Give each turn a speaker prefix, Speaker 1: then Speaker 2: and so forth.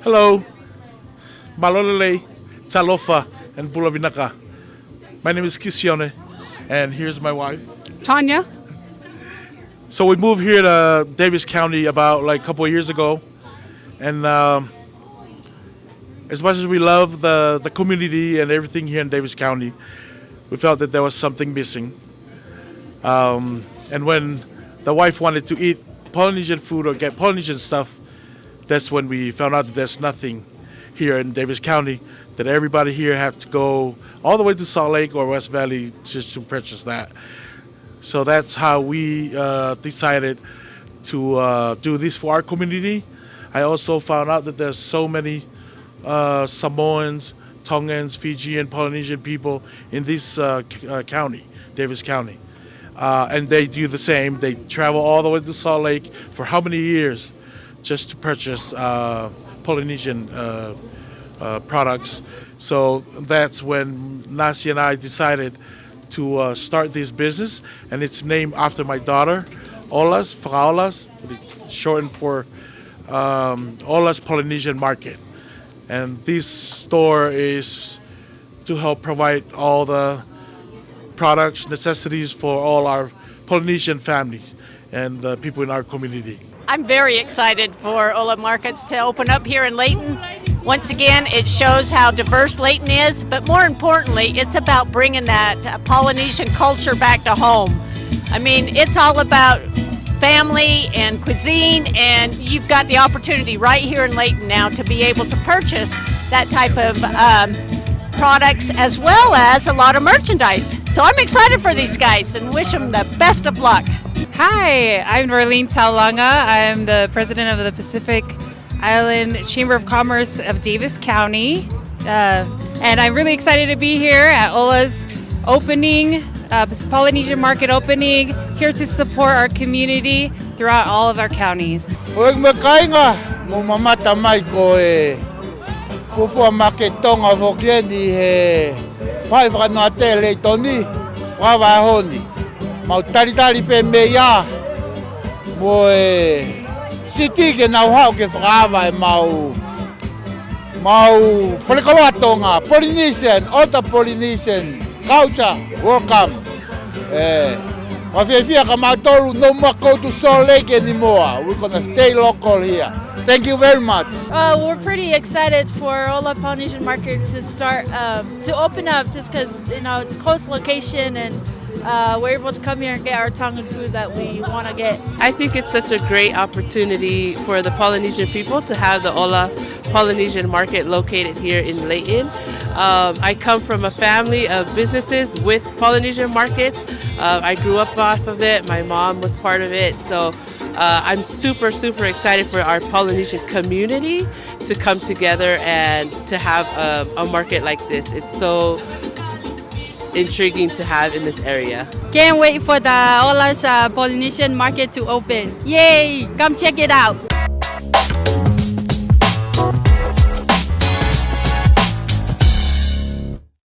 Speaker 1: Hello, Malolele, Talofa, and Bulavinaka. My name is Kisione, and here's my wife.
Speaker 2: Tanya.
Speaker 1: So we moved here to Davis County about like a couple of years ago, and as much as we love the community and everything here in Davis County, we felt that there was something missing. And when the wife wanted to eat Polynesian food or get Polynesian stuff, that's when we found out that there's nothing here in Davis County, that everybody here had to go all the way to Salt Lake or West Valley just to purchase that. So that's how we decided to do this for our community. I also found out that there's so many Samoans, Tongans, Fijian, Polynesian people in this county, Davis County. And they do the same. They travel all the way to Salt Lake for how many years just to purchase Polynesian products. So that's when Nasi and I decided to start this business, and it's named after my daughter, Olas, Fraulas, shortened for Olas Polynesian Market. And this store is to help provide all the products, necessities for all our Polynesian families and the people in our community.
Speaker 3: I'm very excited for Ola Markets to open up here in Layton. Once again, it shows how diverse Layton is, but more importantly, it's about bringing that Polynesian culture back to home. I mean, it's all about family and cuisine, and you've got the opportunity right here in Layton now to be able to purchase that type of products as well as a lot of merchandise. So I'm excited for these guys and wish them the best of luck.
Speaker 4: Hi, I'm Norlene Taulanga. I'm the president of the Pacific Island Chamber of Commerce of Davis County. And I'm really excited to be here at Ola's opening, Polynesian Market opening, here to support our community throughout all of our counties.
Speaker 5: Fufua maketonga vokieni he whaiwha ngā te Laytoni, whawa honi. Mau taritari pe mea, mo e siti ke nau hao ke whakawa e mau whalekaloatonga, Polynesian, Ota Polynesian, culture, welcome. Whawhiawhia ka mātoru, no more go to Salt Lake anymore. We're gonna stay local here. Thank you very much.
Speaker 6: We're pretty excited for Ola Polynesian Market to start, to open up just because, it's close location and we're able to come here and get our Tongan food that we want to get.
Speaker 7: I think it's such a great opportunity for the Polynesian people to have the Ola Polynesian Market located here in Layton. I come from a family of businesses with Polynesian markets. I grew up off of it. My mom was part of it. So I'm super excited for our Polynesian community to come together and to have a market like this. It's so intriguing to have in this area.
Speaker 6: Can't wait for the Ola's Polynesian Market to open. Yay! Come check it out.